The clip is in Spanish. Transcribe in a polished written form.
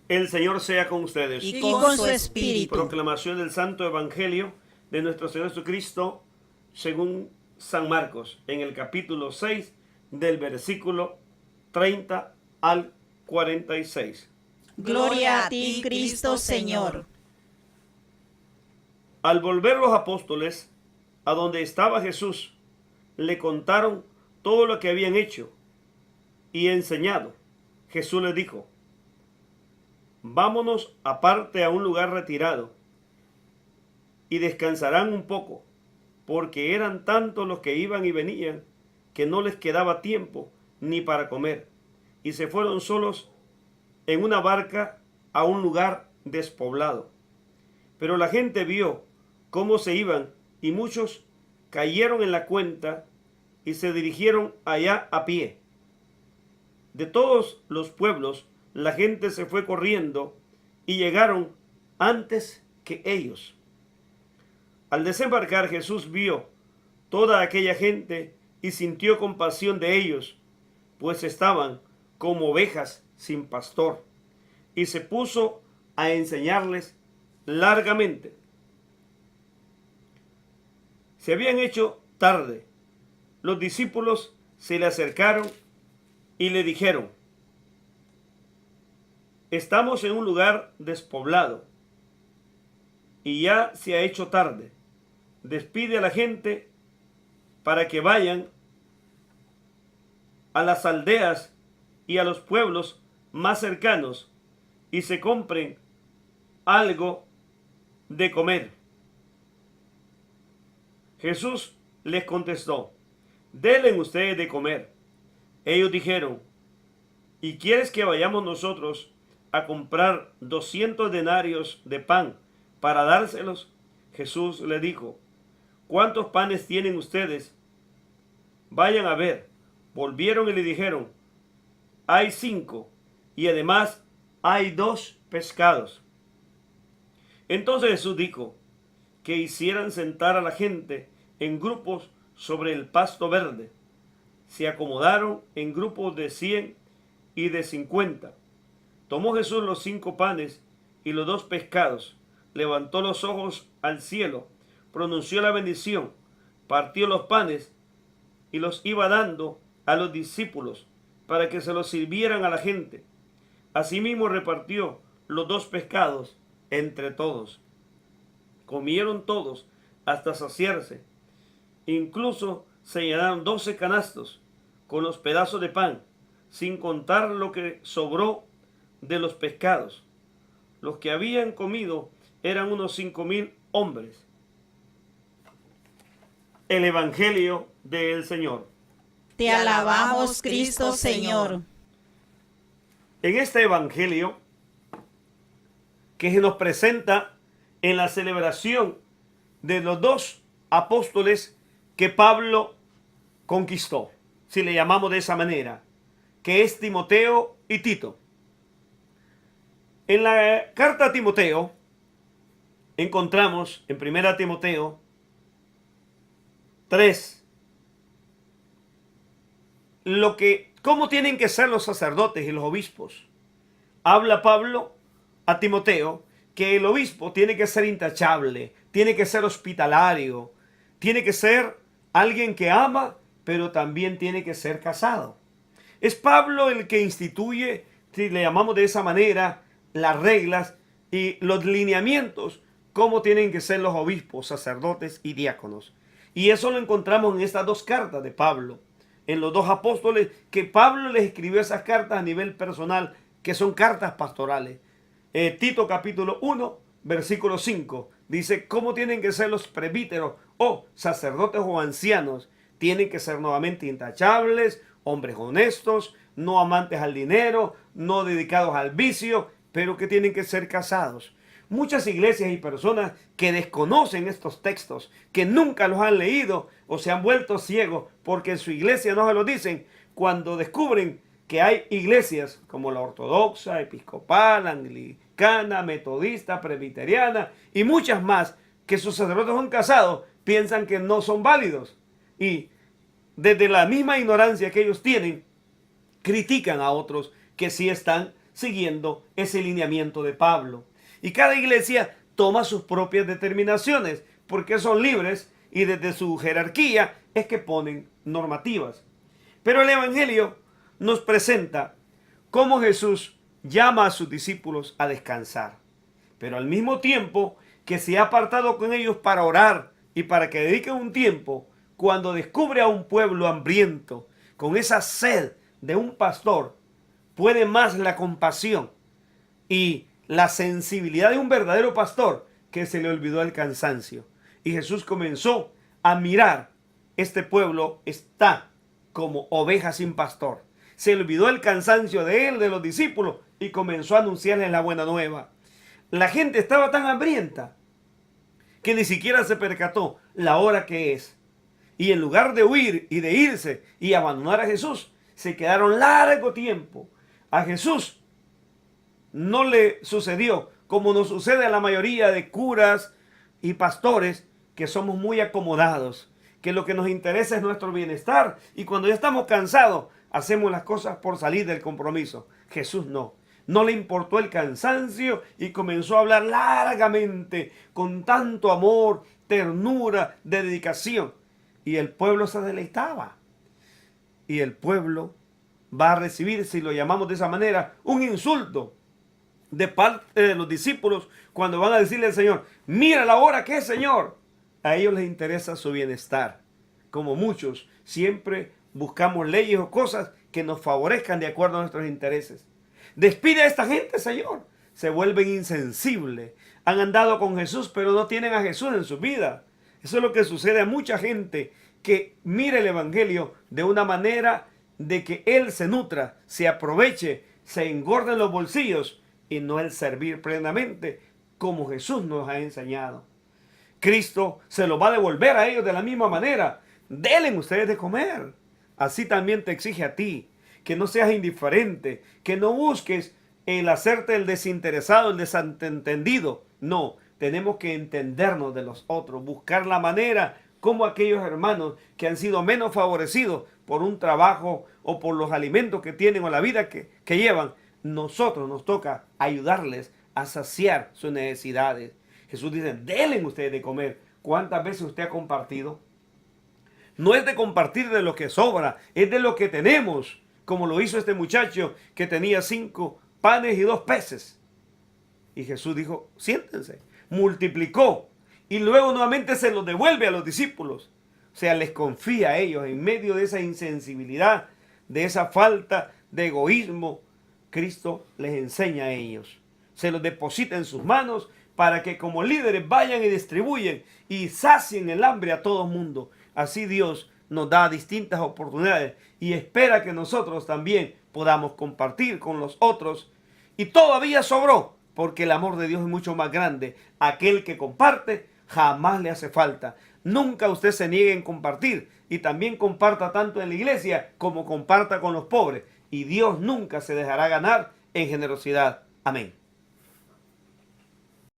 El Señor sea con ustedes. y con su espíritu. Proclamación del Santo Evangelio de nuestro Señor Jesucristo según San Marcos, en el capítulo 6, del versículo 30 al 46. Gloria a ti, Cristo Señor. Al volver los apóstoles a donde estaba Jesús, le contaron todo lo que habían hecho y enseñado. Jesús les dijo: vámonos aparte a un lugar retirado y descansarán un poco, porque eran tantos los que iban y venían que no les quedaba tiempo ni para comer, y se fueron solos en una barca a un lugar despoblado. Pero la gente vio cómo se iban, y muchos cayeron en la cuenta y se dirigieron allá a pie. De todos los pueblos la gente se fue corriendo y llegaron antes que ellos. Al desembarcar, Jesús vio toda aquella gente y sintió compasión de ellos, pues estaban como ovejas sin pastor, y se puso a enseñarles largamente. Se habían hecho tarde. Los discípulos se le acercaron y le dijeron: estamos en un lugar despoblado y ya se ha hecho tarde. Despide a la gente para que vayan a las aldeas y a los pueblos más cercanos y se compren algo de comer. Jesús les contestó: denle ustedes de comer. Ellos dijeron: ¿y quieres que vayamos nosotros a comprar 200 denarios de pan para dárselos? Jesús le dijo: ¿cuántos panes tienen ustedes? Vayan a ver. Volvieron y le dijeron: hay 5, y además hay 2 pescados. Entonces Jesús dijo que hicieran sentar a la gente en grupos sobre el pasto verde. Se acomodaron en grupos de 100 y de 50. Tomó Jesús los 5 panes y los 2 pescados, levantó los ojos al cielo, pronunció la bendición, partió los panes y los iba dando a los discípulos para que se los sirvieran a la gente. Asimismo repartió los 2 pescados entre todos. Comieron todos hasta saciarse. Incluso se llenaron 12 canastos con los pedazos de pan, sin contar lo que sobró de los pescados. Los que habían comido eran unos 5,000 hombres. El Evangelio del Señor. Te alabamos, Cristo Señor. En este Evangelio que se nos presenta en la celebración de los 2 apóstoles que Pablo conquistó, si le llamamos de esa manera, que es Timoteo y Tito. En la carta a Timoteo encontramos en 1 Timoteo 3 cómo tienen que ser los sacerdotes y los obispos. Habla Pablo a Timoteo que el obispo tiene que ser intachable, tiene que ser hospitalario, tiene que ser alguien que ama, pero también tiene que ser casado. Es Pablo el que instituye, si le llamamos de esa manera, las reglas y los lineamientos, cómo tienen que ser los obispos, sacerdotes y diáconos. Y eso lo encontramos en estas 2 cartas de Pablo, en los 2 apóstoles, que Pablo les escribió esas cartas a nivel personal, que son cartas pastorales. Tito capítulo 1, versículo 5, dice cómo tienen que ser los presbíteros o sacerdotes o ancianos. Tienen que ser nuevamente intachables, hombres honestos, no amantes al dinero, no dedicados al vicio, pero que tienen que ser casados. Muchas iglesias y personas que desconocen estos textos, que nunca los han leído o se han vuelto ciegos porque en su iglesia no se lo dicen, cuando descubren que hay iglesias como la ortodoxa, episcopal, anglicana, metodista, presbiteriana y muchas más, que sus sacerdotes son casados, piensan que no son válidos. Y desde la misma ignorancia que ellos tienen, critican a otros que sí están siguiendo ese lineamiento de Pablo. Y cada iglesia toma sus propias determinaciones, porque son libres y desde su jerarquía es que ponen normativas. Pero el Evangelio nos presenta cómo Jesús llama a sus discípulos a descansar, pero al mismo tiempo que se ha apartado con ellos para orar y para que dediquen un tiempo, cuando descubre a un pueblo hambriento, con esa sed de un pastor, puede más la compasión y la sensibilidad de un verdadero pastor, que se le olvidó el cansancio. Y Jesús comenzó a mirar, este pueblo está como oveja sin pastor. Se olvidó el cansancio de él, de los discípulos, y comenzó a anunciarles la buena nueva. La gente estaba tan hambrienta que ni siquiera se percató la hora que es. Y en lugar de huir y de irse y abandonar a Jesús, se quedaron largo tiempo. A Jesús no le sucedió como nos sucede a la mayoría de curas y pastores, que somos muy acomodados, que lo que nos interesa es nuestro bienestar, y cuando ya estamos cansados hacemos las cosas por salir del compromiso. Jesús no le importó el cansancio y comenzó a hablar largamente, con tanto amor, ternura, dedicación, y el pueblo se deleitaba. Y el pueblo va a recibir, si lo llamamos de esa manera, un insulto de parte de los discípulos cuando van a decirle al Señor: mira la hora que es, Señor. A ellos les interesa su bienestar. Como muchos, siempre buscamos leyes o cosas que nos favorezcan de acuerdo a nuestros intereses. Despide a esta gente, Señor. Se vuelven insensibles. Han andado con Jesús, pero no tienen a Jesús en su vida. Eso es lo que sucede a mucha gente que mira el Evangelio de una manera de que Él se nutra, se aproveche, se engorde en los bolsillos, y no el servir plenamente como Jesús nos ha enseñado. Cristo se lo va a devolver a ellos de la misma manera. Denle ustedes de comer. Así también te exige a ti, que no seas indiferente, que no busques el hacerte el desinteresado, el desentendido. No, tenemos que entendernos de los otros, buscar la manera como aquellos hermanos que han sido menos favorecidos por un trabajo o por los alimentos que tienen o la vida que llevan. Nosotros nos toca ayudarles a saciar sus necesidades. Jesús dice: denle ustedes de comer. ¿Cuántas veces usted ha compartido? No es de compartir de lo que sobra, es de lo que tenemos, como lo hizo este muchacho que tenía 5 panes y 2 peces. Y Jesús dijo: siéntense. Multiplicó y luego nuevamente se los devuelve a los discípulos. O sea, les confía a ellos en medio de esa insensibilidad, de esa falta de egoísmo. Cristo les enseña a ellos. Se los deposita en sus manos para que como líderes vayan y distribuyen y sacien el hambre a todo el mundo. Así Dios nos da distintas oportunidades y espera que nosotros también podamos compartir con los otros. Y todavía sobró, porque el amor de Dios es mucho más grande. Aquel que comparte jamás le hace falta. Nunca usted se niegue en compartir, y también comparta tanto en la iglesia como comparta con los pobres. Y Dios nunca se dejará ganar en generosidad. Amén.